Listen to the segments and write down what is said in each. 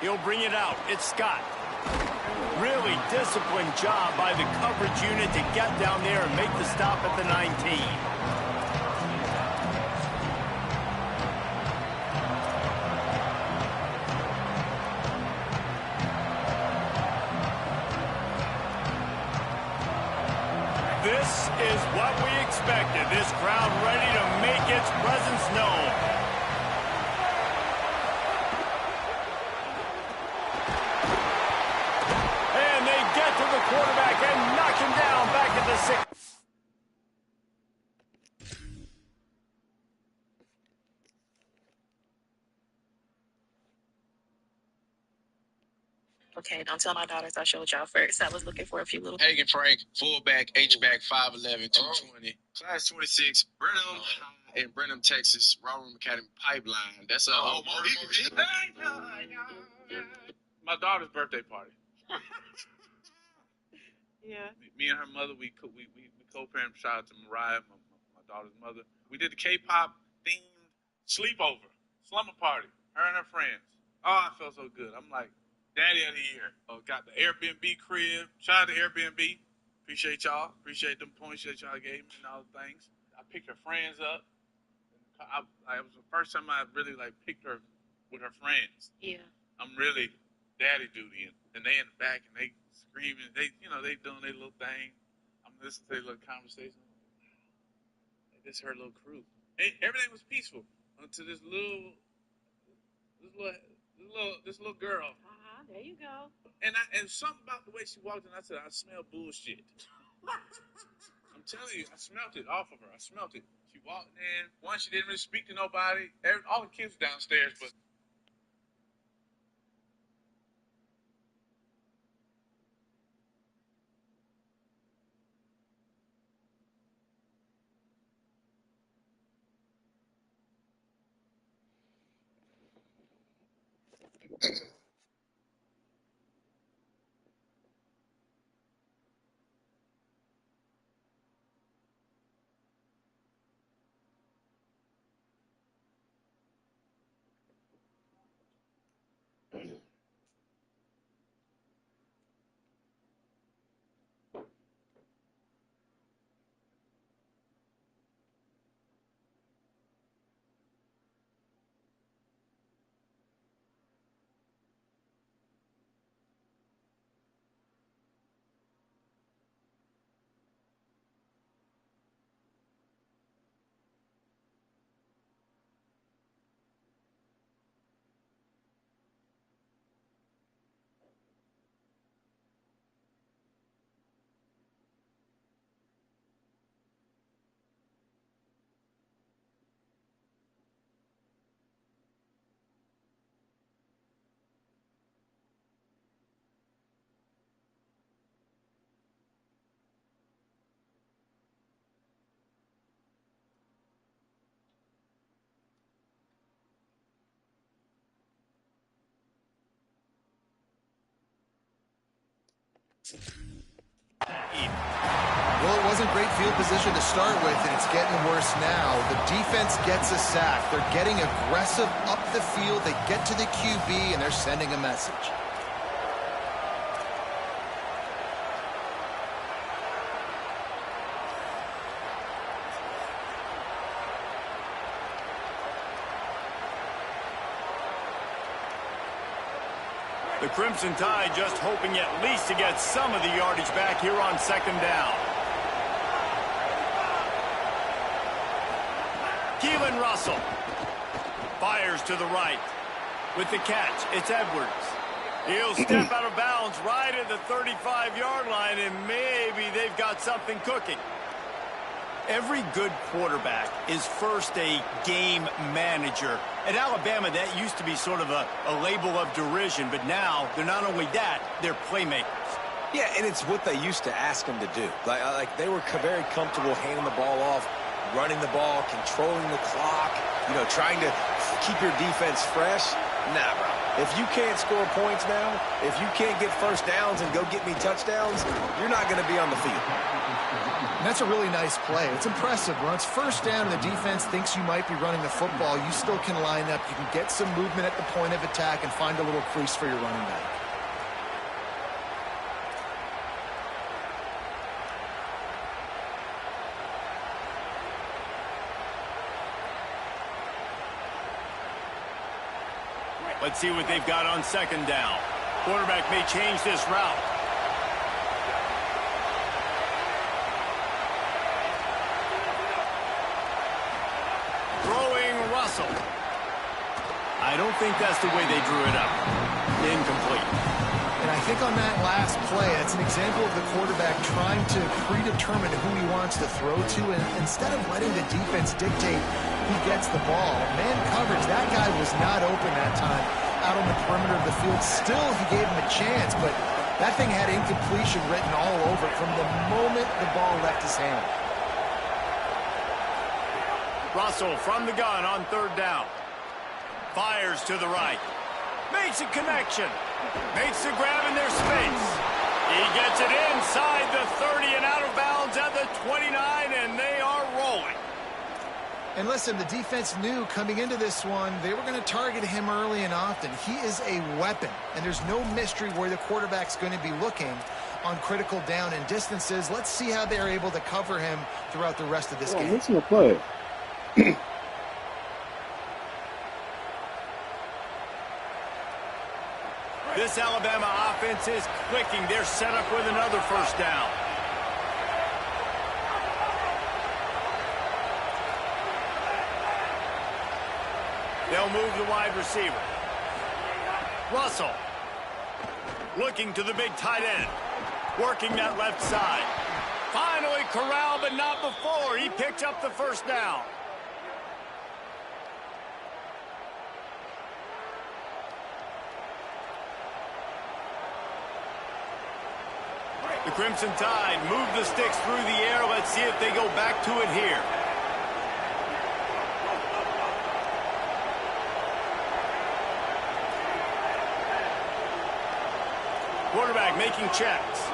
He'll bring it out. It's Scott. Really disciplined job by the coverage unit to get down there and make the stop at the 19. This is what we expected. This crowd ready to make its presence known. And they get to the quarterback and knock him down back at the 6. Okay, don't tell my daughters I showed y'all first. I was looking for a few little... Hagen Frank, fullback, H-back, 5'11", 220. Class 26, Brenham High in Brenham, Texas. Rollroom Academy Pipeline. That's a... My daughter's birthday party. Yeah. Me and her mother, we co-parent. Shout out to Mariah, my daughter's mother. We did the K-pop themed sleepover, slumber party. Her and her friends. Oh, I felt so good. I'm like, Daddy of the year. Got the Airbnb crib. Shout out to Airbnb. Appreciate y'all. Appreciate them points that y'all gave me and all the things. I picked her friends up. It was the first time I really picked her with her friends. Yeah. I'm really daddy duty, and they in the back and they screaming. They doing their little thing. I'm listening to their little conversation. This is her little crew. Everything was peaceful until this little girl. There you go. And something about the way she walked in, I said, I smell bullshit. I'm telling you, I smelt it off of her. I smelt it. She walked in. One, she didn't really speak to nobody. All the kids were downstairs, but Well, it wasn't great field position to start with, and it's getting worse now. The defense gets a sack. They're getting aggressive up the field. They get to the QB, and they're sending a message. The Crimson Tide just hoping at least to get some of the yardage back here on second down. Keelan Russell fires to the right. With the catch, it's Edwards. He'll step out of bounds right at the 35-yard line, and maybe they've got something cooking. Every good quarterback is first a game manager. At Alabama, that used to be sort of a label of derision, but now they're not only that, they're playmakers. Yeah, and it's what they used to ask them to do. Like they were very comfortable handing the ball off, running the ball, controlling the clock, trying to keep your defense fresh. Nah, bro. If you can't score points now, if you can't get first downs and go get me touchdowns, you're not going to be on the field. And that's a really nice play. It's impressive. When it's first down and the defense thinks you might be running the football, you still can line up. You can get some movement at the point of attack and find a little crease for your running back. Let's see what they've got on second down. Quarterback may change this route. Throwing Russell. I don't think that's the way they drew it up. Incomplete. And I think on that last play, that's an example of the quarterback trying to predetermine who he wants to throw to, and instead of letting the defense dictate who gets the ball, man coverage, that guy was not open that time out on the perimeter of the field. Still, he gave him a chance, but that thing had incompletion written all over it from the moment the ball left his hand. Russell from the gun on third down. Fires to the right. Makes a connection. Makes the grab in their space. He gets it inside the 30 and out of bounds at the 29, and they are rolling. And listen, the defense knew coming into this one, they were going to target him early and often. He is a weapon, and there's no mystery where the quarterback's going to be looking on critical down and distances. Let's see how they're able to cover him throughout the rest of this game. Listen to play. This Alabama offense is clicking. They're set up with another first down. They'll move the wide receiver. Russell looking to the big tight end. Working that left side. Finally corralled, but not before. He picked up the first down. The Crimson Tide move the sticks through the air. Let's see if they go back to it here. Quarterback making checks.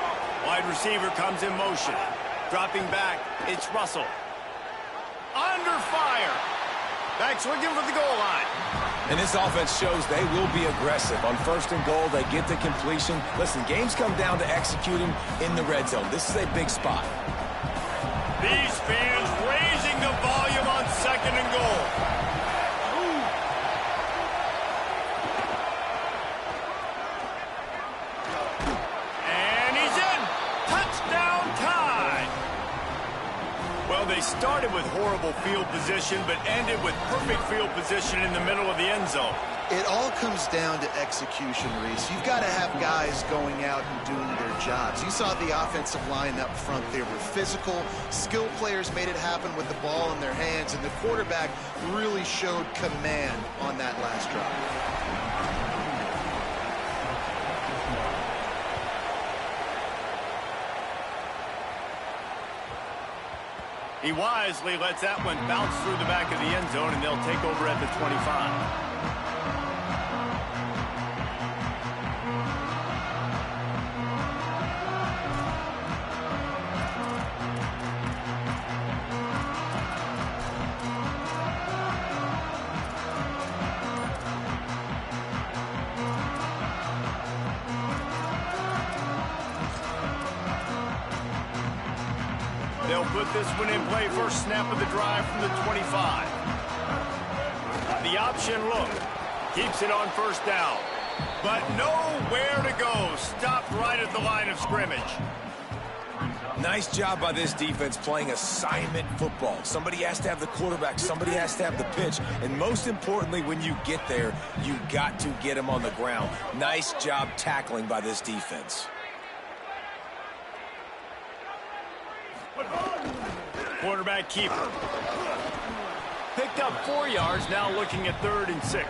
Wide receiver comes in motion. Dropping back, it's Russell. Under fire. Back swinging for the goal line. And this offense shows they will be aggressive. On first and goal, they get the completion. Listen, games come down to executing in the red zone. This is a big spot. These fans raising the volume on second and goal. And he's in. Touchdown time. Well, they started with horrible field position, but ended with perfect field position in the middle of the end zone. It all comes down to execution, Reese. You've got to have guys going out and doing their jobs. You saw the offensive line up front. They were physical. Skilled players made it happen with the ball in their hands, and the quarterback really showed command on that last drive. He wisely lets that one bounce through the back of the end zone, and they'll take over at the 25. They'll put this one in play first snap of the drive from the 25. The option look. Keeps it on first down. But nowhere to go. Stopped right at the line of scrimmage. Nice job by this defense playing assignment football. Somebody has to have the quarterback. Somebody has to have the pitch. And most importantly, when you get there, you got to get him on the ground. Nice job tackling by this defense. Quarterback keeper. Picked up 4 yards, now looking at 3rd and 6.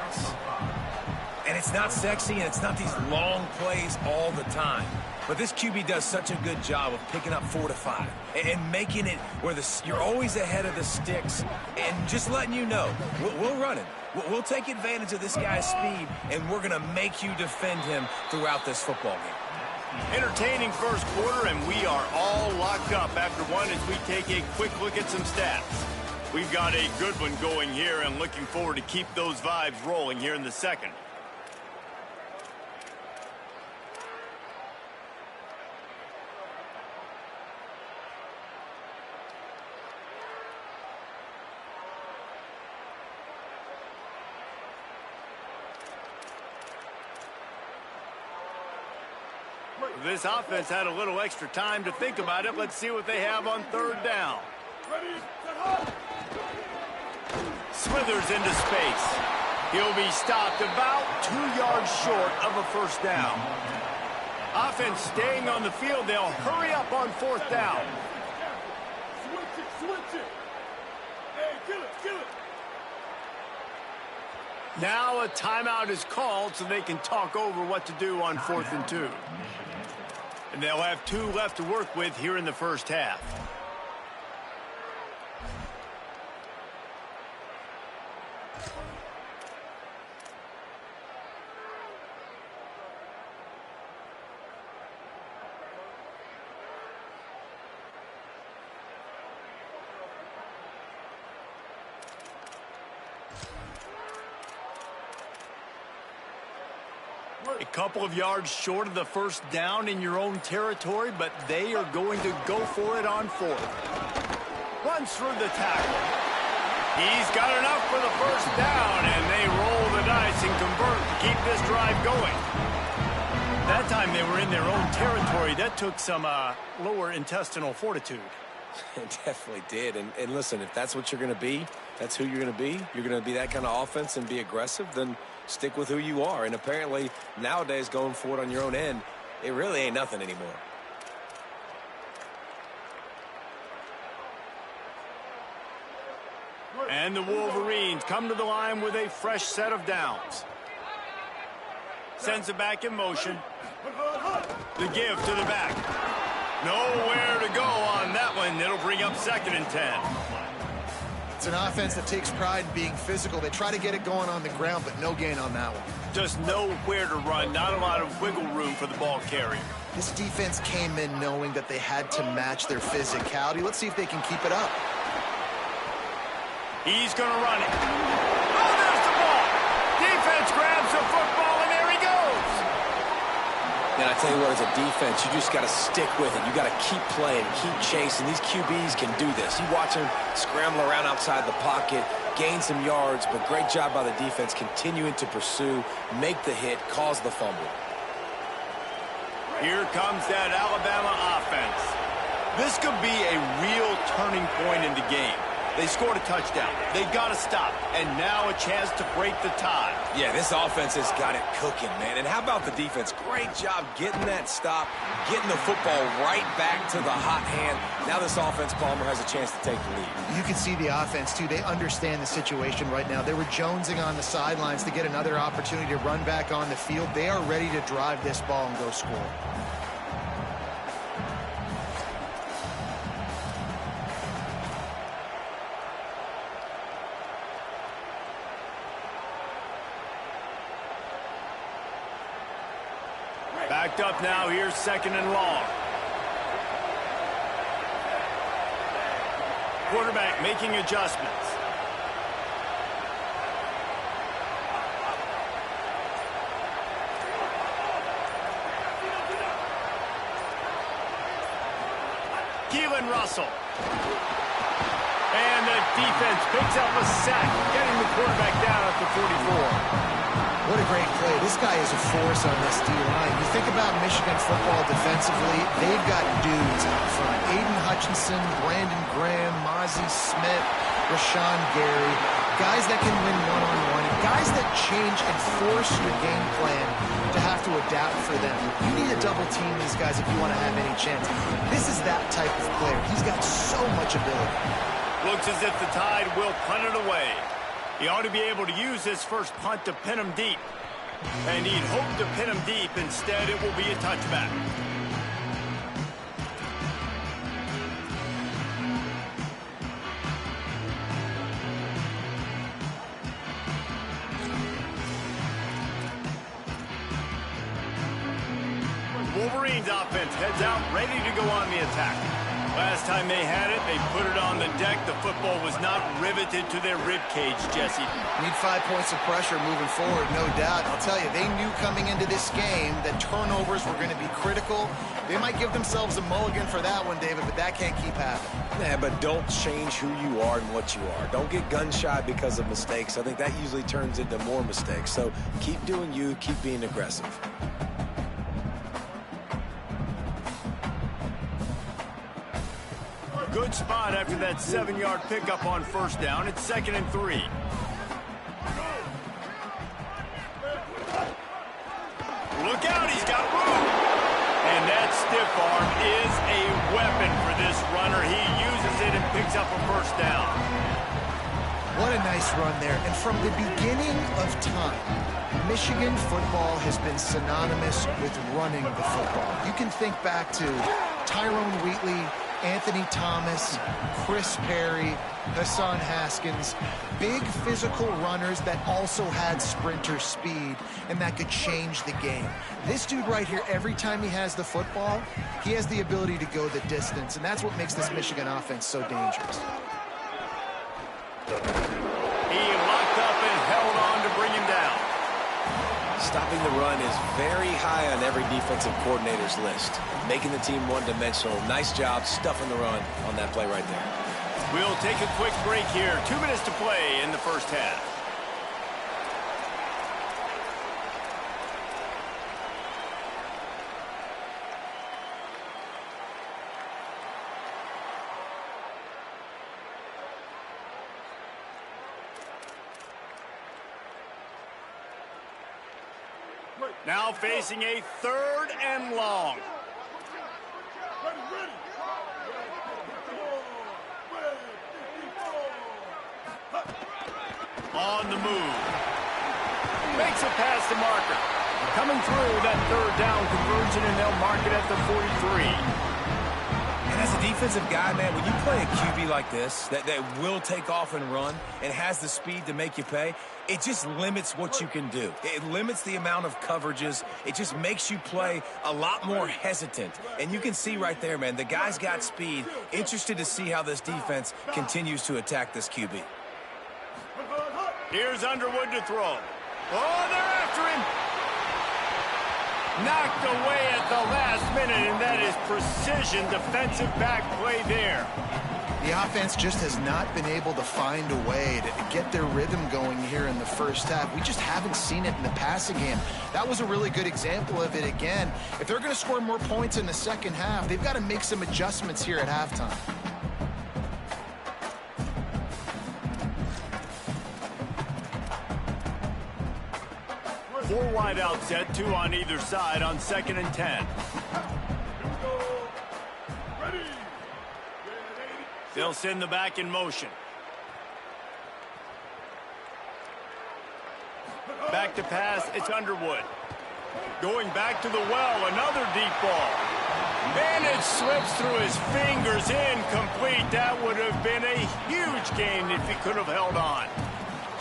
And it's not sexy, and it's not these long plays all the time. But this QB does such a good job of picking up 4 to 5 and making it where you're always ahead of the sticks and just letting you know, we'll run it. We'll take advantage of this guy's speed, and we're going to make you defend him throughout this football game. Entertaining first quarter, and we are all locked up after one as we take a quick look at some stats. We've got a good one going here, and looking forward to keep those vibes rolling here in the second. This offense had a little extra time to think about it. Let's see what they have on third down. Smithers into space. He'll be stopped about 2 yards short of a first down. Offense staying on the field. They'll hurry up on fourth down. Switch it. Hey, kill it. Now a timeout is called so they can talk over what to do on 4th and 2. And they'll have 2 left to work with here in the first half. A couple of yards short of the first down in your own territory, but they are going to go for it on 4th. Runs through the tackle. He's got enough for the first down, and they roll the dice and convert to keep this drive going. That time they were in their own territory. That took some lower intestinal fortitude. It definitely did. And listen, if that's what you're going to be, that's who you're going to be. You're going to be that kind of offense and be aggressive, then stick with who you are. And apparently, nowadays, going for it on your own end, it really ain't nothing anymore. And the Wolverines come to the line with a fresh set of downs. Sends it back in motion. The give to the back. Nowhere to go on that one. It'll bring up 2nd and 10. It's an offense that takes pride in being physical. They try to get it going on the ground, but no gain on that one. Just nowhere to run. Not a lot of wiggle room for the ball carrier. This defense came in knowing that they had to match their physicality. Let's see if they can keep it up. He's going to run it. Oh, there's the ball. Defense grabs the football, and there he goes. And I tell you what, as a defense, you just got to stick with it. You got to keep playing, keep chasing. These QBs can do this. You watch them scramble around outside the pocket, gain some yards, but great job by the defense continuing to pursue, make the hit, cause the fumble. Here comes that Alabama offense. This could be a real turning point in the game. They scored a touchdown. They got to stop. And now a chance to break the tie. Yeah, this offense has got it cooking, man. And how about the defense? Great job getting that stop, getting the football right back to the hot hand. Now this offense, Palmer, has a chance to take the lead. You can see the offense, too. They understand the situation right now. They were jonesing on the sidelines to get another opportunity to run back on the field. They are ready to drive this ball and go score. Backed up now. Here's 2nd and long. Quarterback making adjustments. Keelan Russell. And the defense picks up a sack, getting the quarterback down at the 44. What a great play. This guy is a force on this D-line. You think about Michigan football defensively, they've got dudes out front. Aiden Hutchinson, Brandon Graham, Mozzie Smith, Rashawn Gary. Guys that can win one-on-one. Guys that change and force your game plan to have to adapt for them. You need to double team these guys if you want to have any chance. This is that type of player. He's got so much ability. Looks as if the Tide will punt it away. He ought to be able to use this first punt to pin him deep. And he'd hope to pin him deep. Instead, it will be a touchback. Wolverines offense heads out, ready to go on the attack. Last time they had it, they put it on the deck. The football was not riveted to their rib cage, Jesse. Need 5 points of pressure moving forward, no doubt. I'll tell you, they knew coming into this game that turnovers were going to be critical. They might give themselves a mulligan for that one, David, but that can't keep happening. Yeah, but don't change who you are and what you are. Don't get gun-shy because of mistakes. I think that usually turns into more mistakes. So keep doing you, keep being aggressive. Good spot after that 7-yard pickup on first down. It's 2nd and 3. Look out, he's got room. And that stiff arm is a weapon for this runner. He uses it and picks up a first down. What a nice run there. And from the beginning of time, Michigan football has been synonymous with running the football. You can think back to Tyrone Wheatley, Anthony Thomas, Chris Perry, Hassan Haskins, big physical runners that also had sprinter speed and that could change the game. This dude right here, every time he has the football, he has the ability to go the distance, and that's what makes this Michigan offense so dangerous. He locked up and held on to bring him down. Stopping the run is very high on every defensive coordinator's list. Making the team one-dimensional. Nice job stuffing the run on that play right there. We'll take a quick break here. 2 minutes to play in the first half. Now facing a 3rd and long. On the move. Makes it past the marker. Coming through that 3rd down conversion, and they'll mark it at the 43. And as a defensive guy, man, when you play a QB like this, that will take off and run and has the speed to make you pay, it just limits what you can do. It limits the amount of coverages. It just makes you play a lot more hesitant. And you can see right there, man, the guy's got speed. Interested to see how this defense continues to attack this QB. Here's Underwood to throw. Oh, they're after him. Knocked away at the last minute, and that is precision defensive back play there. The offense just has not been able to find a way to get their rhythm going here in the first half. We just haven't seen it in the passing game. That was a really good example of it again. If they're going to score more points in the second half, they've got to make some adjustments here at halftime. Four wide out set, 2 on either side on 2nd and 10. They'll send the back in motion. Back to pass, it's Underwood. Going back to the well, another deep ball. And it slips through his fingers, incomplete. That would have been a huge gain if he could have held on.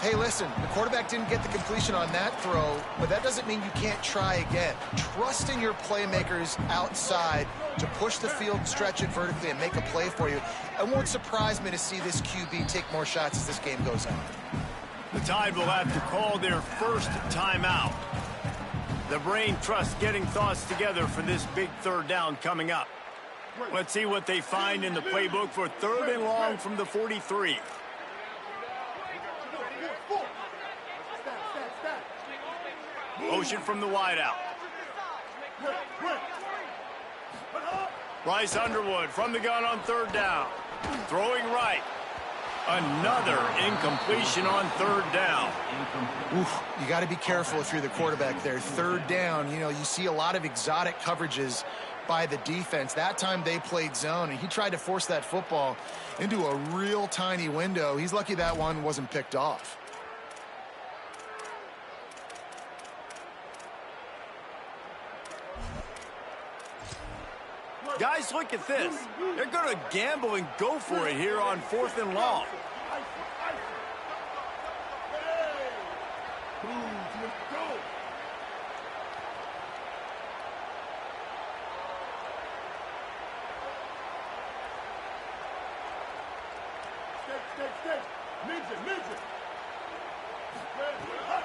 Hey, listen, the quarterback didn't get the completion on that throw, but that doesn't mean you can't try again. Trust in your playmakers outside to push the field, stretch it vertically, and make a play for you. It won't surprise me to see this QB take more shots as this game goes on. The Tide will have to call their first timeout. The brain trust getting thoughts together for this big 3rd down coming up. Let's see what they find in the playbook for 3rd and long from the 43. Motion from the wideout. Bryce Underwood from the gun on 3rd down. Throwing right. Another incompletion on 3rd down. Oof, you got to be careful if you're the quarterback there. 3rd down, you see a lot of exotic coverages by the defense. That time they played zone, and he tried to force that football into a real tiny window. He's lucky that one wasn't picked off. Guys, look at this. They're going to gamble and go for it here on 4th and long.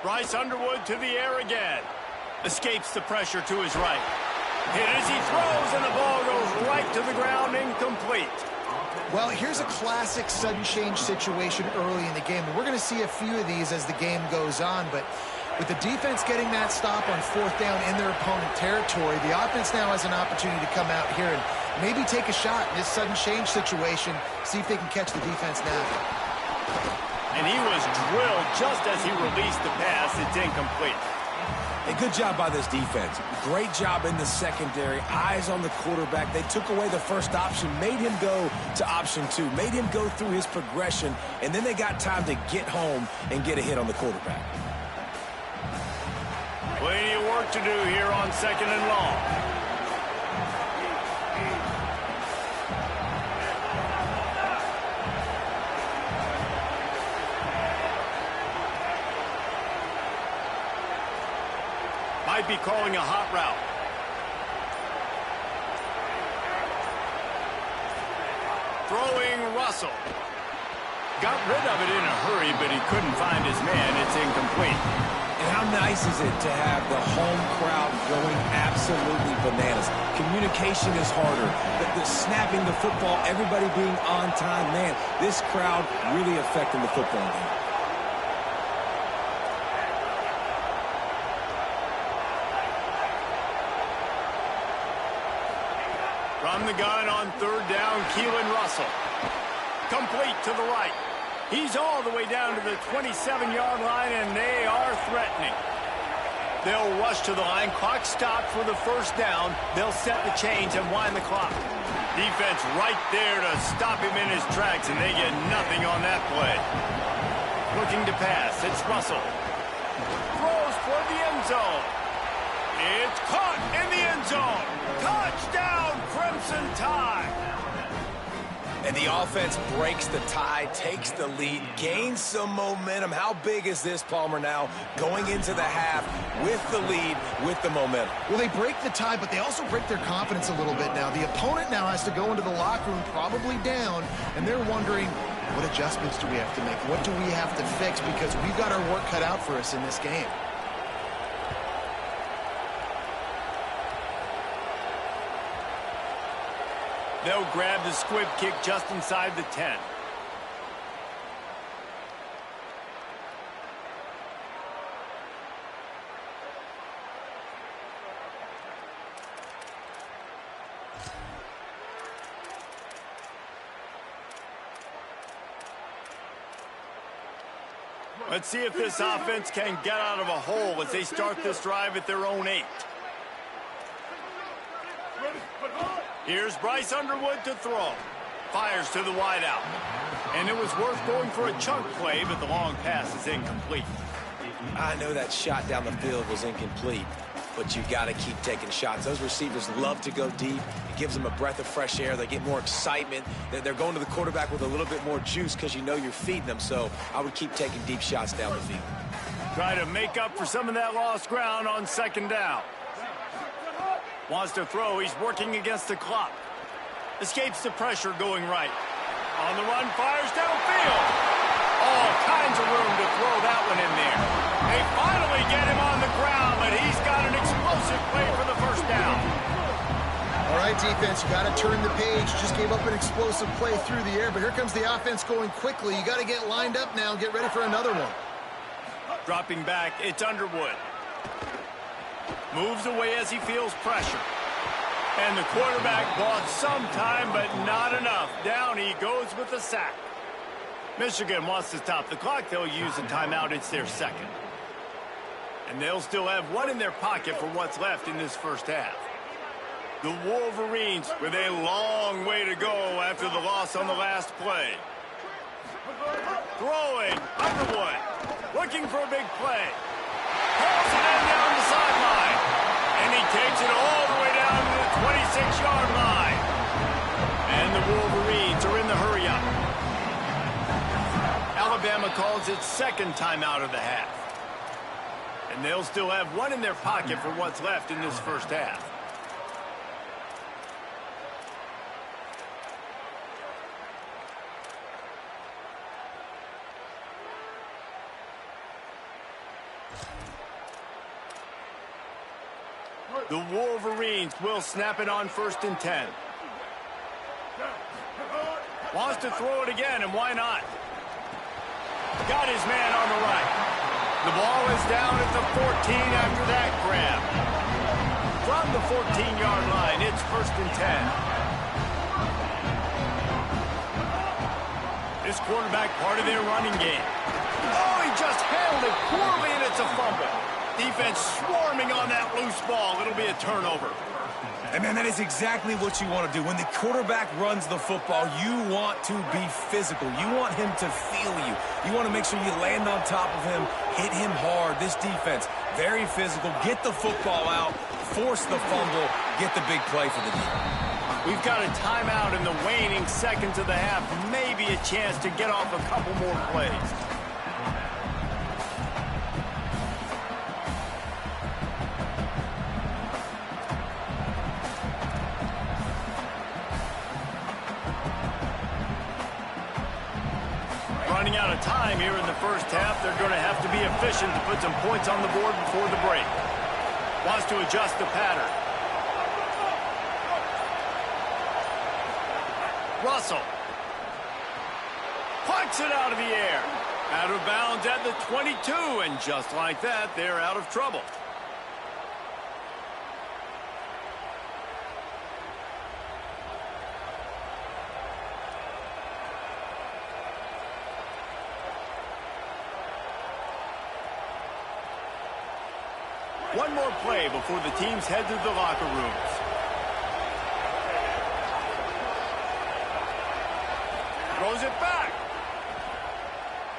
Bryce Underwood to the air again. Escapes the pressure to his right. Hit as he throws, and the ball goes right to the ground, incomplete. Well, here's a classic sudden change situation early in the game. And we're going to see a few of these as the game goes on, but with the defense getting that stop on fourth down in their opponent territory, the offense now has an opportunity to come out here and maybe take a shot in this sudden change situation, see if they can catch the defense now. And he was drilled just as he released the pass. It's incomplete. A good job by this defense. Great job in the secondary. Eyes on the quarterback. They took away the first option, made him go to option 2, made him go through his progression, and then they got time to get home and get a hit on the quarterback. Plenty of work to do here on 2nd and long. Might be calling a hot route. Throwing Russell. Got rid of it in a hurry, but he couldn't find his man. It's incomplete. And how nice is it to have the home crowd going absolutely bananas? Communication is harder. The snapping the football, everybody being on time. Man, this crowd really affecting the football game. From the gun on 3rd down, Keelan Russell. Complete to the right. He's all the way down to the 27-yard line, and they are threatening. They'll rush to the line. Clock stopped for the first down. They'll set the chains and wind the clock. Defense right there to stop him in his tracks, and they get nothing on that play. Looking to pass. It's Russell. Throws for the end zone. It's caught in the end zone. Touchdown, Crimson Tide. And the offense breaks the tie, takes the lead, gains some momentum. How big is this, Palmer, now going into the half with the lead, with the momentum? Well, they break the tie, but they also break their confidence a little bit now. The opponent now has to go into the locker room probably down, and they're wondering, what adjustments do we have to make? What do we have to fix? Because we've got our work cut out for us in this game. They'll grab the squib kick just inside the 10. Let's see if this offense can get out of a hole as they start this drive at their own 8. Here's Bryce Underwood to throw. Fires to the wideout. And it was worth going for a chunk play, but the long pass is incomplete. I know that shot down the field was incomplete, but you got to keep taking shots. Those receivers love to go deep. It gives them a breath of fresh air. They get more excitement. They're going to the quarterback with a little bit more juice because you know you're feeding them. So I would keep taking deep shots down the field. Try to make up for some of that lost ground on 2nd down. Wants to throw. He's working against the clock. Escapes the pressure going right. On the run, fires downfield. All kinds of room to throw that one in there. They finally get him on the ground, but he's got an explosive play for the first down. All right, defense, you got to turn the page. Just gave up an explosive play through the air, but here comes the offense going quickly. You got to get lined up now and get ready for another one. Dropping back, it's Underwood. Moves away as he feels pressure. And the quarterback bought some time, but not enough. Down he goes with the sack. Michigan wants to stop the clock. They'll use a timeout. It's their second. And they'll still have one in their pocket for what's left in this first half. The Wolverines with a long way to go after the loss on the last play. Throwing, Underwood, looking for a big play. Pulls it in down the sideline. And he takes it all the way down to the 26-yard line. And the Wolverines are in the hurry-up. Alabama calls its second timeout of the half. And they'll still have one in their pocket for what's left in this first half. The Wolverines will snap it on 1st and 10. Wants to throw it again, and why not? Got his man on the right. The ball is down at the 14 after that grab. From the 14-yard line, it's 1st and 10. This quarterback part of their running game. Oh, he just handled it poorly, and it's a fumble. Defense swarming on that loose ball. It'll be a turnover. And, man, that is exactly what you want to do. When the quarterback runs the football, you want to be physical. You want him to feel you. You want to make sure you land on top of him, hit him hard. This defense, very physical. Get the football out, force the fumble, get the big play for the team. We've got a timeout in the waning seconds of the half. Maybe a chance to get off a couple more plays. Running out of time here in the first half. They're going to have to be efficient to put some points on the board before the break. Wants to adjust the pattern. Russell. Pucks it out of the air. Out of bounds at the 22, and just like that, they're out of trouble. One more play before the teams head to the locker rooms. Throws it back.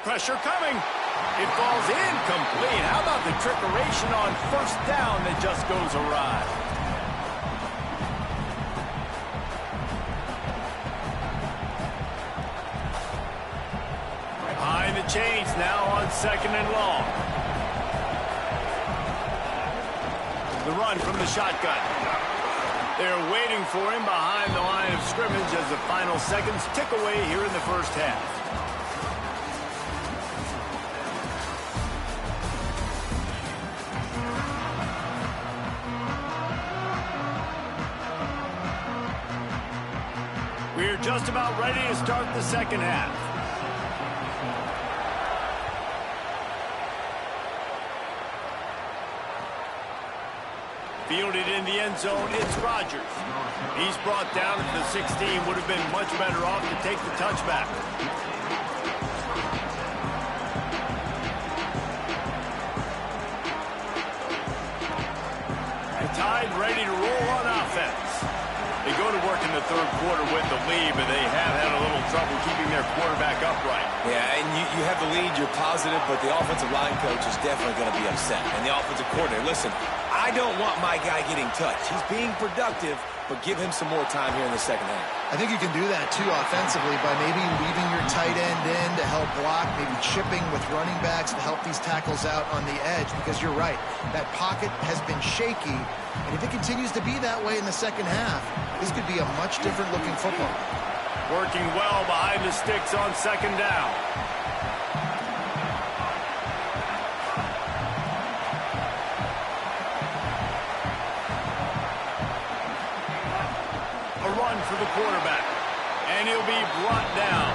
Pressure coming. It falls incomplete. How about the trickeration on 1st down that just goes awry? Behind the chains now on 2nd and long. The run from the shotgun. They're waiting for him behind the line of scrimmage as the final seconds tick away here in the first half. We're just about ready to start the second half. Fielded in the end zone, it's Rodgers. He's brought down at the 16, would have been much better off to take the touchback. The Tide ready to roll on offense. They go to work in the 3rd quarter with the lead, but they have had a little trouble keeping their quarterback upright. Yeah, and you have the lead, you're positive, but the offensive line coach is definitely going to be upset. And the offensive coordinator, listen, I don't want my guy getting touched. He's being productive, but give him some more time here in the second half. I think you can do that, too, offensively, by maybe leaving your tight end in to help block, maybe chipping with running backs to help these tackles out on the edge, because you're right. That pocket has been shaky, and if it continues to be that way in the second half, this could be a much different-looking football. Working well behind the sticks on 2nd down. For the quarterback, and he'll be brought down.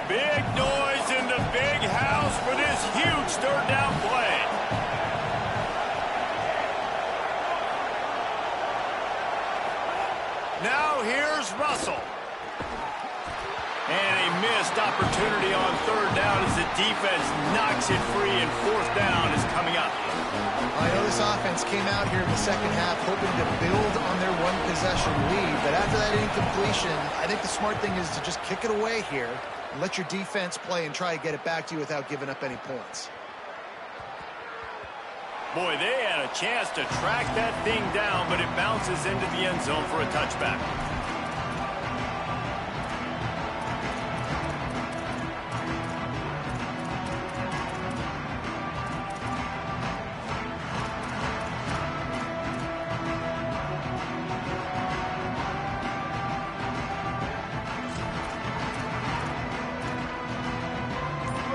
Big noise in the big house for this huge 3rd down play. Now here's Russell. And a missed opportunity on 3rd down as the defense knocks it free, and 4th down is coming up. I know this offense came out here in the second half hoping to build on their one-possession lead, but after that incompletion, I think the smart thing is to just kick it away here and let your defense play and try to get it back to you without giving up any points. Boy, they had a chance to track that thing down, but it bounces into the end zone for a touchback.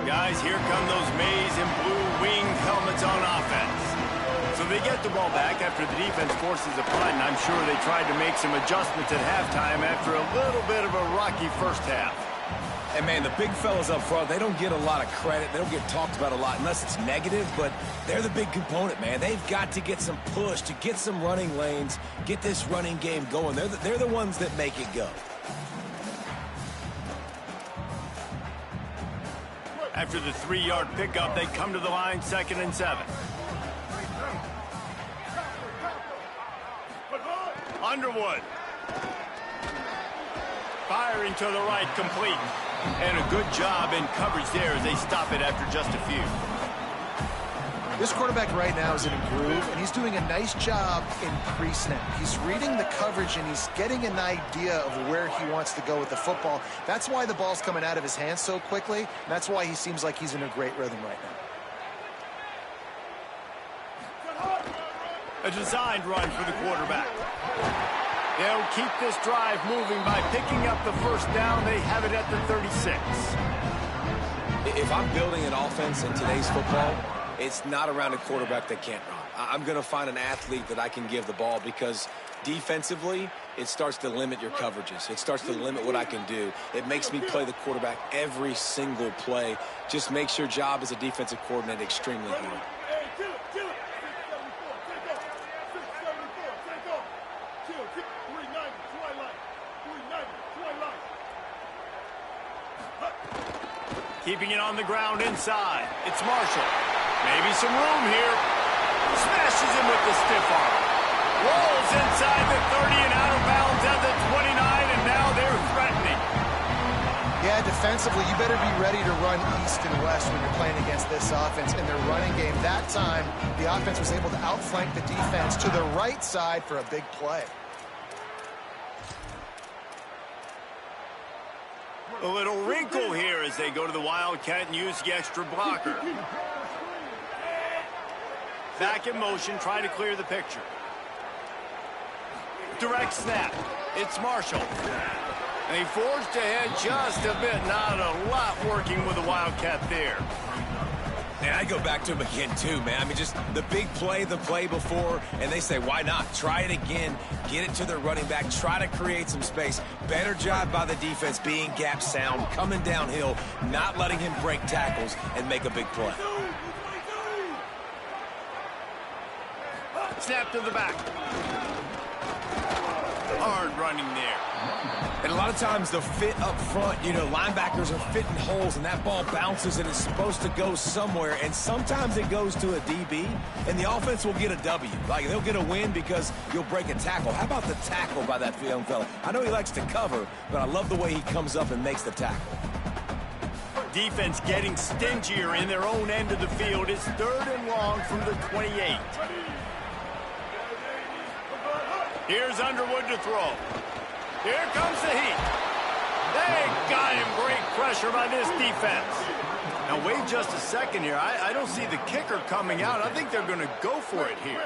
Guys, here come those maize and blue winged helmets on offense. So they get the ball back after the defense forces a punt, and I'm sure they tried to make some adjustments at halftime after a little bit of a rocky first half. And, man, the big fellas up front, they don't get a lot of credit. They don't get talked about a lot unless it's negative, but they're the big component, man. They've got to get some push, to get some running lanes, get this running game going. They're the ones that make it go. After the 3-yard pickup, they come to the line 2nd and 7. Underwood. Firing to the right, complete. And a good job in coverage there as they stop it after just a few. This quarterback right now is in a groove, and he's doing a nice job in pre-snap. He's reading the coverage, and he's getting an idea of where he wants to go with the football. That's why the ball's coming out of his hands so quickly, and that's why he seems like he's in a great rhythm right now. A designed run for the quarterback. They'll keep this drive moving by picking up the first down. They have it at the 36. If I'm building an offense in today's football, it's not around a quarterback that can't run. I'm going to find an athlete that I can give the ball because defensively, it starts to limit your coverages. It starts to limit what I can do. It makes me play the quarterback every single play. Just makes your job as a defensive coordinator extremely hard. Keeping it on the ground inside. It's Marshall. Maybe some room here. Smashes him with the stiff arm. Rolls inside the 30 and out of bounds at the 29, and now they're threatening. Yeah, defensively, you better be ready to run east and west when you're playing against this offense in their running game. That time, the offense was able to outflank the defense to the right side for a big play. A little wrinkle here as they go to the Wildcat and use the extra blocker. Back in motion, trying to clear the picture. Direct snap. It's Marshall. And he forged ahead just a bit. Not a lot working with the Wildcat there. And I go back to him again, too, man. I mean, just the big play, the play before, and they say, why not? Try it again. Get it to their running back. Try to create some space. Better job by the defense being gap sound, coming downhill, not letting him break tackles and make a big play. Snap to the back. Hard running there. And a lot of times the fit up front, you know, linebackers are fitting holes and that ball bounces and it's supposed to go somewhere. And sometimes it goes to a DB and the offense will get a W. Like they'll get a win because you'll break a tackle. How about the tackle by that young fella? I know he likes to cover, but I love the way he comes up and makes the tackle. Defense getting stingier in their own end of the field. It's 3rd and long from the 28. Here's Underwood to throw. Here comes the heat. They got him. Great pressure by this defense. Now, wait just a second here. I don't see the kicker coming out. I think they're going to go for it here.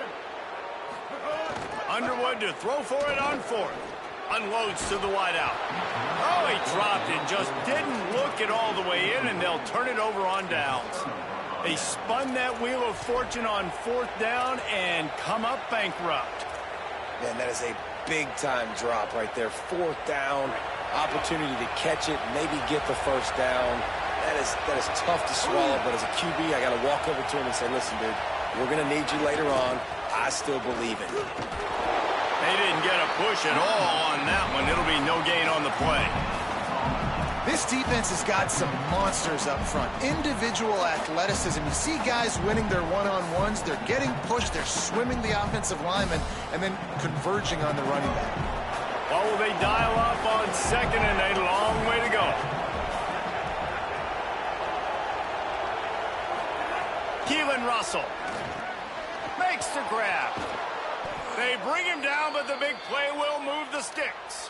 Underwood to throw for it on 4th. Unloads to the wideout. Oh, he dropped it. Just didn't look it all the way in, and they'll turn it over on downs. They spun that wheel of fortune on 4th down and come up bankrupt. Man, that is a big-time drop right there. 4th down, opportunity to catch it, maybe get the first down. That is tough to swallow, but as a QB, I got to walk over to him and say, listen, dude, we're going to need you later on. I still believe it. They didn't get a push at all on that one. It'll be no gain on the play. This defense has got some monsters up front. Individual athleticism. You see guys winning their one-on-ones. They're getting pushed. They're swimming the offensive lineman and then converging on the running back. What will they dial up on 2nd and a long way to go? Keelan Russell makes the grab. They bring him down, but the big play will move the sticks.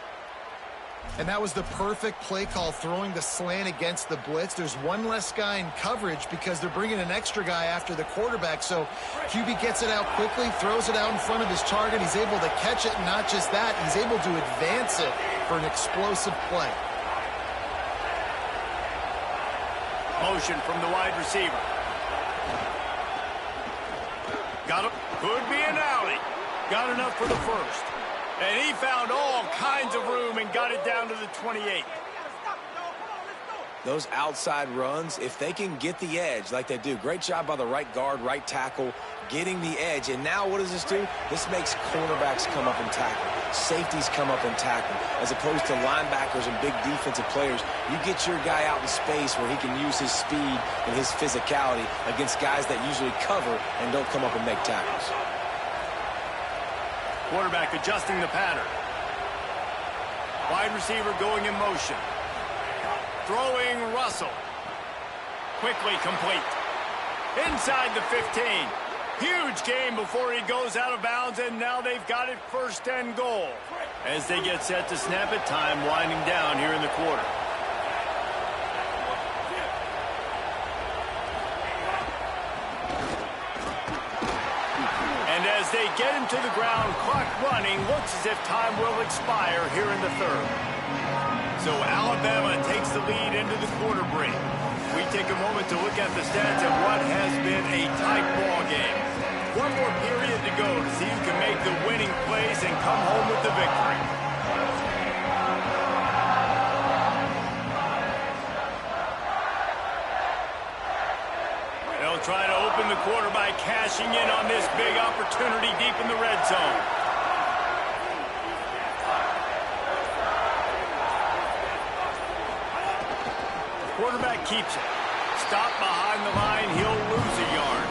And that was the perfect play call, throwing the slant against the blitz. There's one less guy in coverage because they're bringing an extra guy after the quarterback. So QB gets it out quickly, throws it out in front of his target. He's able to catch it, and not just that, he's able to advance it for an explosive play. Motion from the wide receiver. Got him. Could be an alley. Got enough for the first. And he found all kinds of room and got it down to the 28. Those outside runs, if they can get the edge like they do, great job by the right guard, right tackle, getting the edge. And now what does this do? This makes cornerbacks come up and tackle. Safeties come up and tackle. As opposed to linebackers and big defensive players, you get your guy out in space where he can use his speed and his physicality against guys that usually cover and don't come up and make tackles. Quarterback adjusting the pattern. Wide receiver going in motion. Throwing Russell. Quickly complete. Inside the 15. Huge gain before he goes out of bounds, and now they've got it 1st and goal. As they get set to snap it, time winding down here in the quarter. And as they get him to the ground, clock running, looks as if time will expire here in the 3rd. So Alabama takes the lead into the quarter break. We take a moment to look at the stats of what has been a tight ball game. One more period to go to see who can make the winning plays and come home with the victory. They'll try to open the quarter by cashing in on this big opportunity deep in the red zone. Quarterback keeps it. Stop behind the line. He'll lose a yard.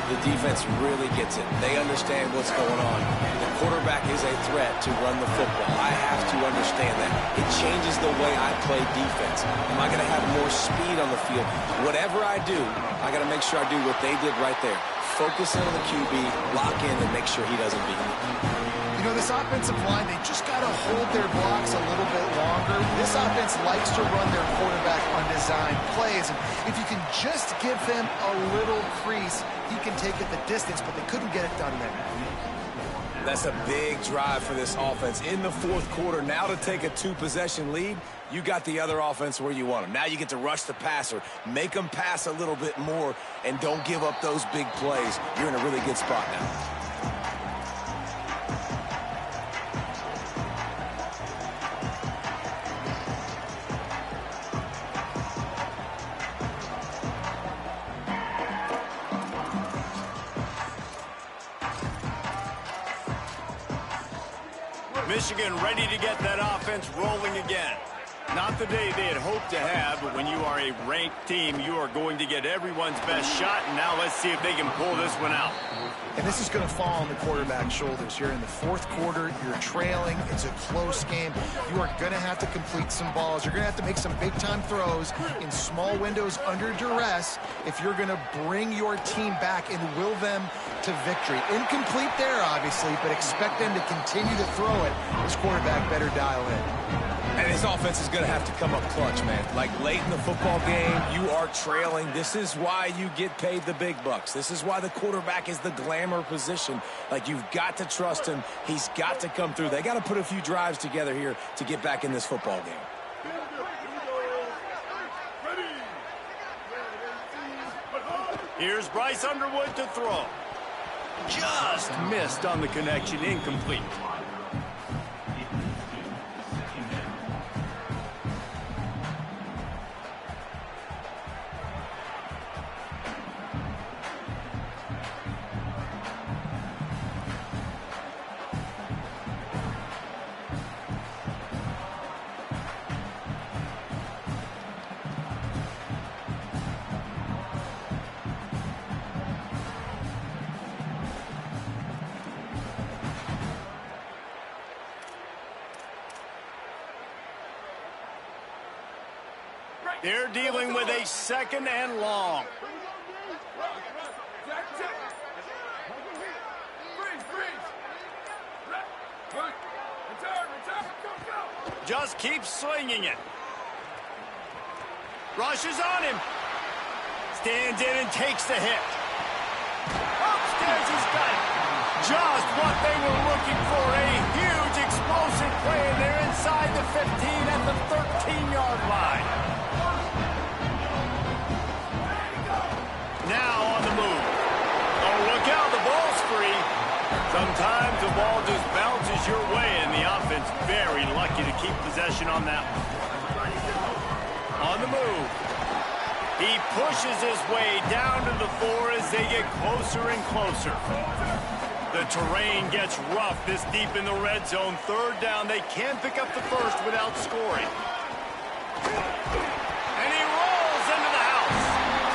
The defense really gets it. They understand what's going on. The quarterback is a threat to run the football. I have to understand that. It changes the way I play defense. Am I going to have more speed on the field? Whatever I do, I got to make sure I do what they did right there. Focus in on the QB, lock in, and make sure he doesn't beat me. You know, this offensive line, they just got to hold their blocks a little bit longer. This offense likes to run their quarterback on design plays. And if you can just give him a little crease, he can take it the distance, but they couldn't get it done there. That's a big drive for this offense in the 4th quarter. Now to take a 2-possession lead, you got the other offense where you want them. Now you get to rush the passer, make them pass a little bit more, and don't give up those big plays. You're in a really good spot now. Michigan ready to get that offense rolling again. Not the day they had hoped to have, but when you are a ranked team, you are going to get everyone's best shot, and now let's see if they can pull this one out. And this is going to fall on the quarterback's shoulders. You're in the 4th quarter. You're trailing. It's a close game. You are going to have to complete some balls. You're going to have to make some big-time throws in small windows under duress if you're going to bring your team back and will them to victory. Incomplete there, obviously, but expect them to continue to throw it. This quarterback better dial in. And his offense is going to have to come up clutch, man. Like late in the football game, you are trailing. This is why you get paid the big bucks. This is why the quarterback is the glamour position. Like, you've got to trust him. He's got to come through. They got to put a few drives together here to get back in this football game. Here's Bryce Underwood to throw. Just missed on the connection, incomplete. They're dealing with a 2nd and long. Just keeps slinging it. Rushes on him. Stands in and takes the hit. Upstairs, he's got it. Just what they were looking for. A huge explosive play, and they're inside the 15 at the 13-yard line. ball just bounces your way, and the offense very lucky to keep possession on that one. On the move. He pushes his way down to the floor as they get closer and closer. The terrain gets rough this deep in the red zone. Third down, they can pick up the first without scoring. And he rolls into the house.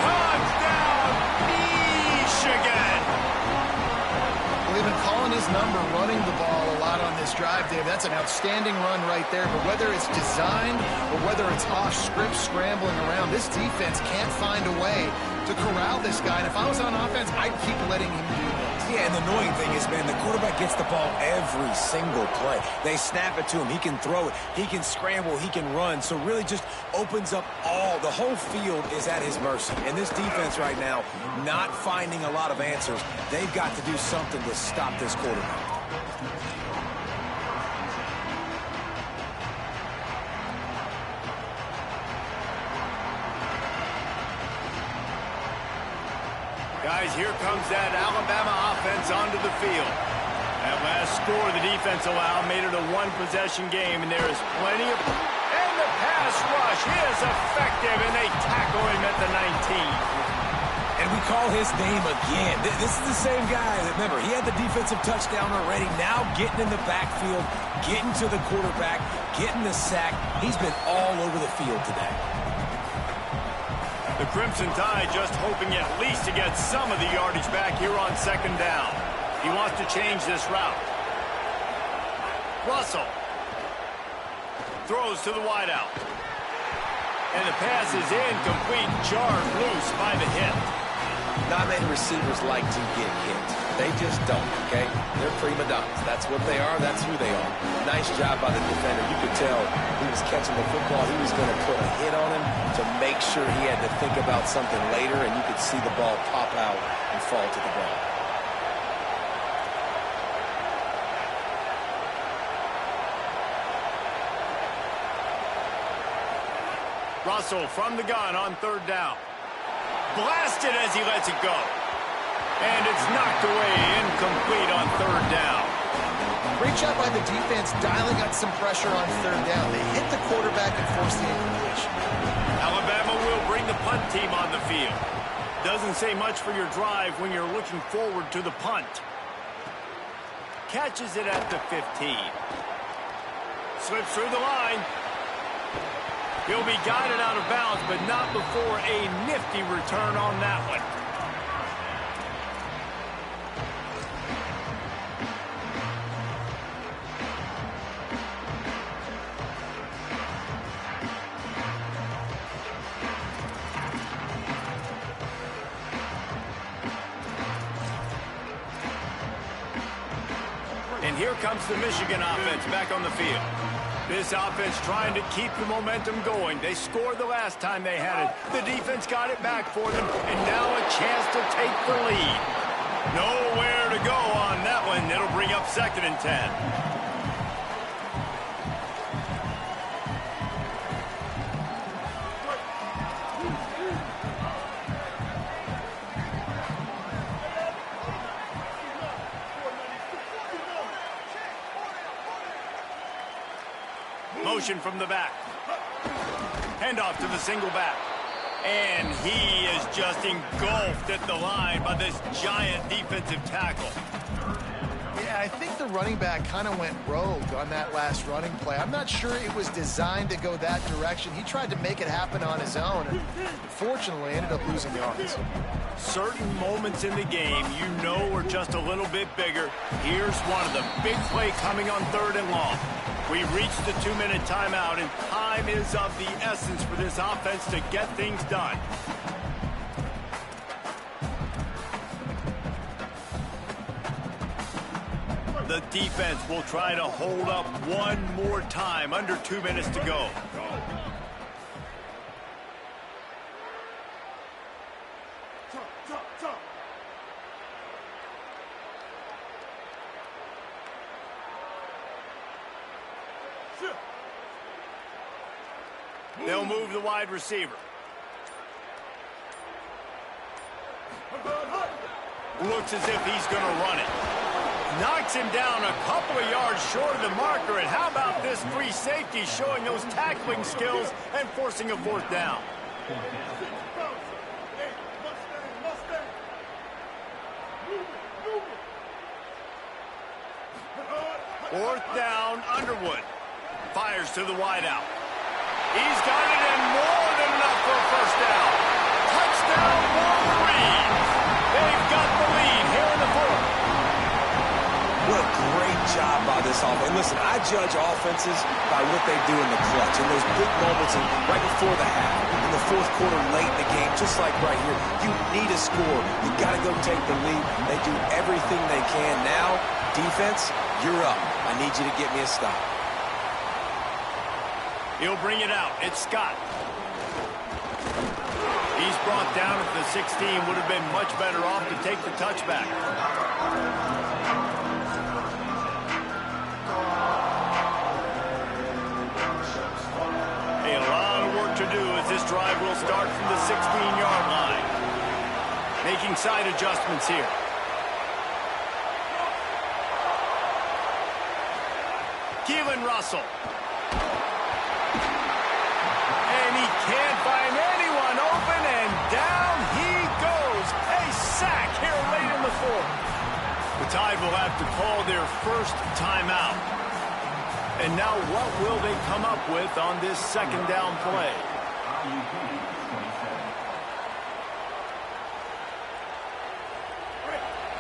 Touchdown, Michigan. Well, they've been calling his number, running the ball a lot on this drive, Dave. That's an outstanding run right there. But whether it's designed or whether it's off script scrambling around, this defense can't find a way to corral this guy. And if I was on offense, I'd keep letting him do this. Yeah, and the annoying thing is, man, the quarterback gets the ball every single play. They snap it to him. He can throw it. He can scramble. He can run. So really just opens up the whole field is at his mercy. And this defense right now, not finding a lot of answers. They've got to do something to stop this quarterback. Guys, here comes that Alabama offense onto the field. That last score the defense allowed made it a one-possession game, and there is plenty of... And the pass rush is effective, and they tackle him at the 19. And we call his name again. This is the same guy. Remember, he had the defensive touchdown already. Now getting in the backfield, getting to the quarterback, getting the sack. He's been all over the field today. The Crimson Tide just hoping at least to get some of the yardage back here on second down. He wants to change this route. Russell throws to the wideout. And the pass is incomplete, jarred loose by the hit. Not many receivers like to get hit. They just don't, okay? They're prima donnas. That's what they are. That's who they are. Nice job by the defender. You could tell he was catching the football. He was going to put a hit on him to make sure he had to think about something later, and you could see the ball pop out and fall to the ground. Russell from the gun on third down. Blasted as he lets it go. And it's knocked away, incomplete on third down. Great job by the defense dialing up some pressure on third down. They hit the quarterback and forced the incompletion. Alabama will bring the punt team on the field. Doesn't say much for your drive when you're looking forward to the punt. Catches it at the 15. Slips through the line. He'll be guided out of bounds, but not before a nifty return on that one. And here comes the Michigan offense back on the field. This offense trying to keep the momentum going. They scored the last time they had it. The defense got it back for them, and now a chance to take the lead. Nowhere to go on that one. It'll bring up second and 10. Motion from the back. Handoff to the single back. And he is just engulfed at the line by this giant defensive tackle. Yeah, I think the running back kind of went rogue on that last running play. I'm not sure it was designed to go that direction. He tried to make it happen on his own, and fortunately ended up losing yards. Certain moments in the game you know are just a little bit bigger. Here's one of them. Big play coming on third and long. We reached the 2-minute timeout, and time is of the essence for this offense to get things done. The defense will try to hold up one more time. Under 2 minutes to go. They'll move the wide receiver. Looks as if he's going to run it. Knocks him down a couple of yards short of the marker. And how about this free safety showing those tackling skills and forcing a fourth down? Fourth down, Underwood. Fires to the wideout. He's got it in more than enough for a first down. Touchdown, Wolverines. They've got the lead here in the fourth. What a great job by this offense. And listen, I judge offenses by what they do in the clutch. In those big moments right before the half, in the fourth quarter, late in the game, just like right here. You need a score. You got to go take the lead. They do everything they can. Now, defense, you're up. I need you to get me a stop. He'll bring it out. It's Scott. He's brought down at the 16. Would have been much better off to take the touchback. A lot of work to do as this drive will start from the 16-yard line. Making side adjustments here. Keelan Russell. And he can't find anyone open, and down he goes. A sack here late in the fourth. The Tide will have to call their first timeout. And now what will they come up with on this second down play?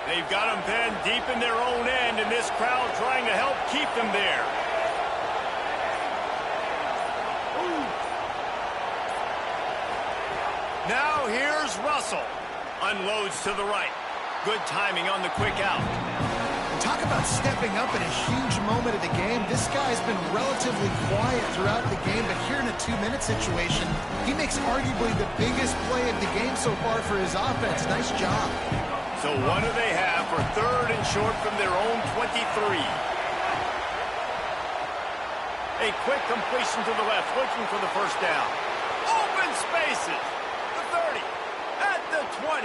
They've got them pinned deep in their own end, and this crowd trying to help keep them there. Now here's Russell. Unloads to the right. Good timing on the quick out. Talk about stepping up in a huge moment of the game. This guy's been relatively quiet throughout the game, but here in a 2-minute situation, he makes arguably the biggest play of the game so far for his offense. Nice job. So what do they have for third and short from their own 23? A quick completion to the left, looking for the first down. Open spaces. The 30, at the 20.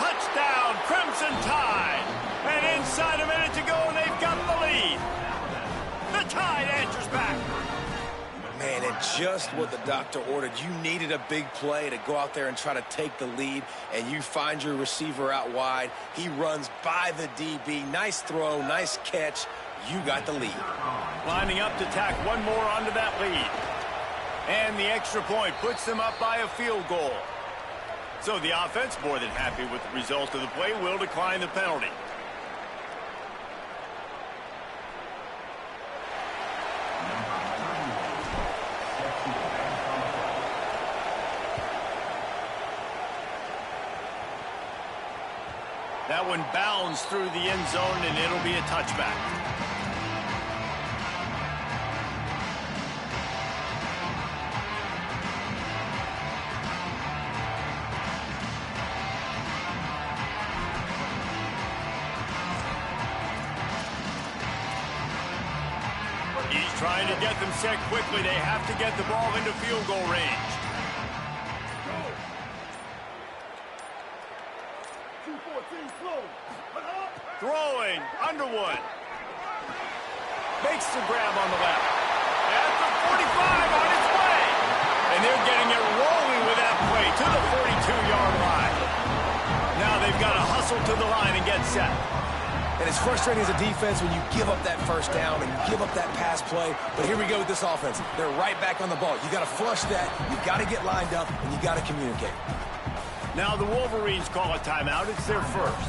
Touchdown, Crimson Tide. And inside a minute to go, and they've got the lead. The Tide answers back. Man, and just what the doctor ordered. You needed a big play to go out there and try to take the lead, and you find your receiver out wide. He runs by the DB. Nice throw, nice catch. You got the lead. Lining up to tack one more onto that lead. And the extra point puts them up by a field goal. So the offense, more than happy with the result of the play, will decline the penalty. That one bounds through the end zone, and it'll be a touchback. He's trying to get them set quickly. They have to get the ball into field goal range. Throwing, Underwood. Makes the grab on the left. At the 45, on its way. And they're getting it rolling with that play to the 42-yard line. Now they've got to hustle to the line and get set. And it's frustrating as a defense when you give up that first down and you give up that pass play. But here we go with this offense. They're right back on the ball. You got to flush that. You got to get lined up, and you got to communicate. Now the Wolverines call a timeout. It's their first.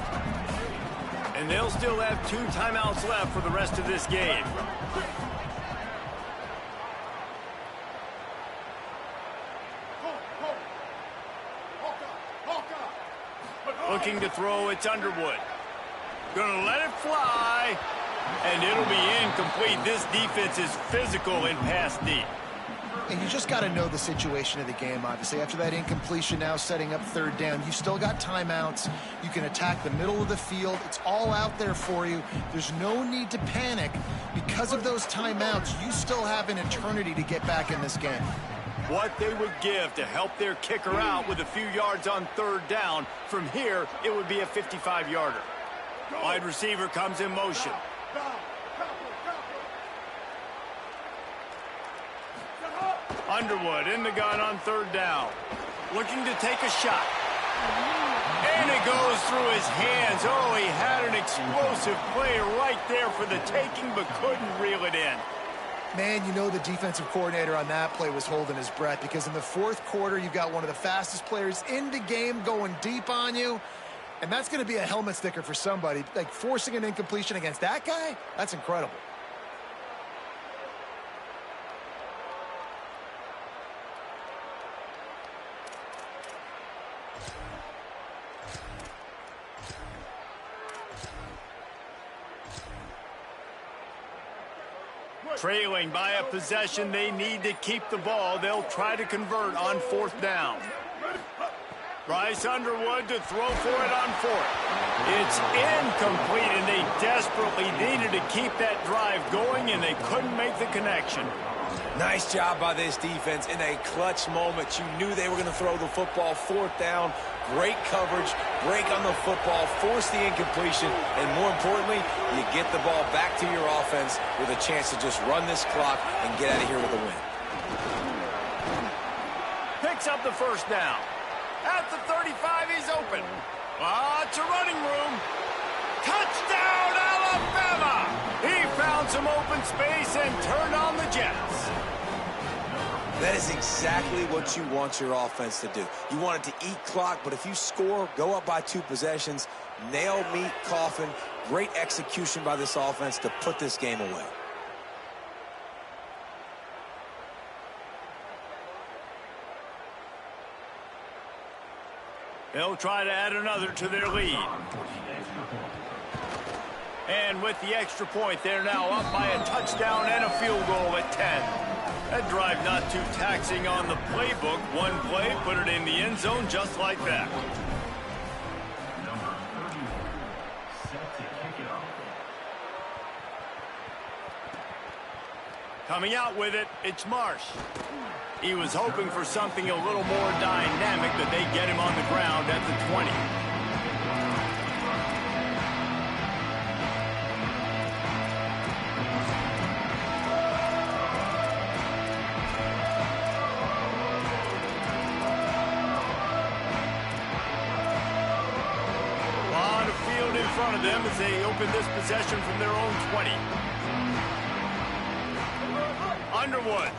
And they'll still have 2 timeouts left for the rest of this game. Looking to throw, it's Underwood. Gonna let it fly, and it'll be incomplete. This defense is physical in pass deep. And you just got to know the situation of the game, obviously. After that incompletion, now setting up third down, you still got timeouts. You can attack the middle of the field. It's all out there for you. There's no need to panic. Because of those timeouts, you still have an eternity to get back in this game. What they would give to help their kicker out with a few yards on third down. From here, it would be a 55-yarder. Wide receiver comes in motion. Underwood in the gun on third down. Looking to take a shot. And it goes through his hands. Oh, he had an explosive play right there for the taking, but couldn't reel it in. Man, you know the defensive coordinator on that play was holding his breath, because in the fourth quarter, you've got one of the fastest players in the game going deep on you, and that's going to be a helmet sticker for somebody. Like, forcing an incompletion against that guy, that's incredible. Trailing by a possession, they need to keep the ball. They'll try to convert on fourth down. Bryce Underwood to throw for it on fourth. It's incomplete, and they desperately needed to keep that drive going, and they couldn't make the connection. Nice job by this defense in a clutch moment. You knew they were going to throw the football. Fourth down, great coverage, break on the football, force the incompletion, and more importantly, you get the ball back to your offense with a chance to just run this clock and get out of here with a win. Picks up the first down. At the 35, he's open. Lots of running room. Touchdown, Alabama! He found some open space and turned on the Jets. That is exactly what you want your offense to do. You want it to eat clock, but if you score, go up by 2 possessions, nail, meet, coffin. Great execution by this offense to put this game away. They'll try to add another to their lead. And with the extra point, they're now up by a touchdown and a field goal at 10. That drive not too taxing on the playbook. One play, put it in the end zone just like that. Coming out with it, it's Marsh. He was hoping for something a little more dynamic, but they get him on the ground at the 20. A lot of field in front of them as they open this possession from their own 20. Underwood.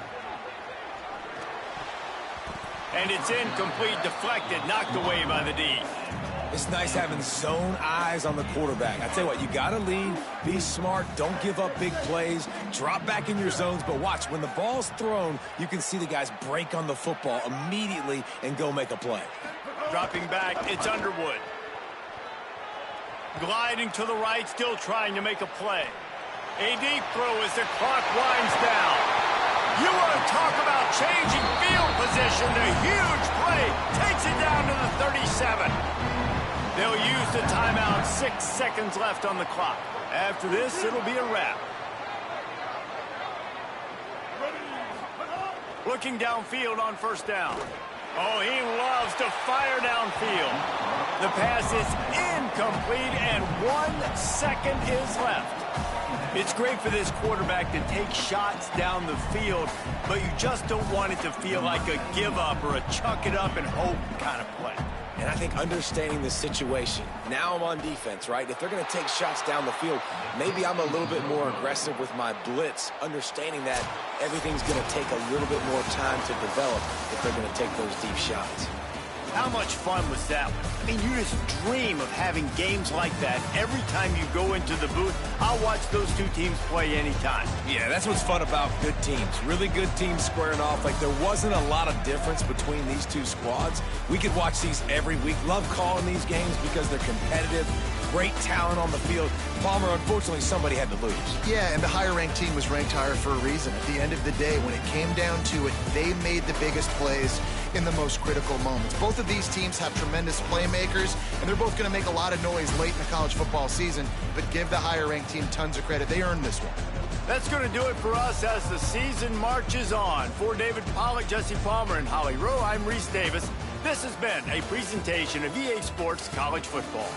And it's incomplete, deflected, knocked away by the D. It's nice having zone eyes on the quarterback. I tell you what, you got to lead, be smart, don't give up big plays, drop back in your zones, but watch, when the ball's thrown, you can see the guys break on the football immediately and go make a play. Dropping back, it's Underwood. Gliding to the right, still trying to make a play. A deep throw as the clock winds down. You want to talk about changing field position. The huge play takes it down to the 37. They'll use the timeout. 6 seconds left on the clock. After this, it'll be a wrap. Looking downfield on first down. Oh, he loves to fire downfield. The pass is incomplete, and 1 second is left. It's great for this quarterback to take shots down the field, but you just don't want it to feel like a give-up or a chuck-it-up and hope kind of play. And I think understanding the situation, now I'm on defense, right? If they're going to take shots down the field, maybe I'm a little bit more aggressive with my blitz, understanding that everything's going to take a little bit more time to develop if they're going to take those deep shots. How much fun was that one? I mean, you just dream of having games like that every time you go into the booth. I'll watch those two teams play anytime. Yeah, that's what's fun about good teams. Really good teams squaring off. Like, there wasn't a lot of difference between these two squads. We could watch these every week. Love calling these games because they're competitive. Great talent on the field. Palmer, unfortunately, somebody had to lose. Yeah, and the higher-ranked team was ranked higher for a reason. At the end of the day, when it came down to it, they made the biggest plays in the most critical moments. Both of these teams have tremendous playmakers, and they're both going to make a lot of noise late in the college football season, but give the higher-ranked team tons of credit. They earned this one. That's going to do it for us as the season marches on. For David Pollack, Jesse Palmer, and Holly Rowe, I'm Reese Davis. This has been a presentation of EA Sports College Football.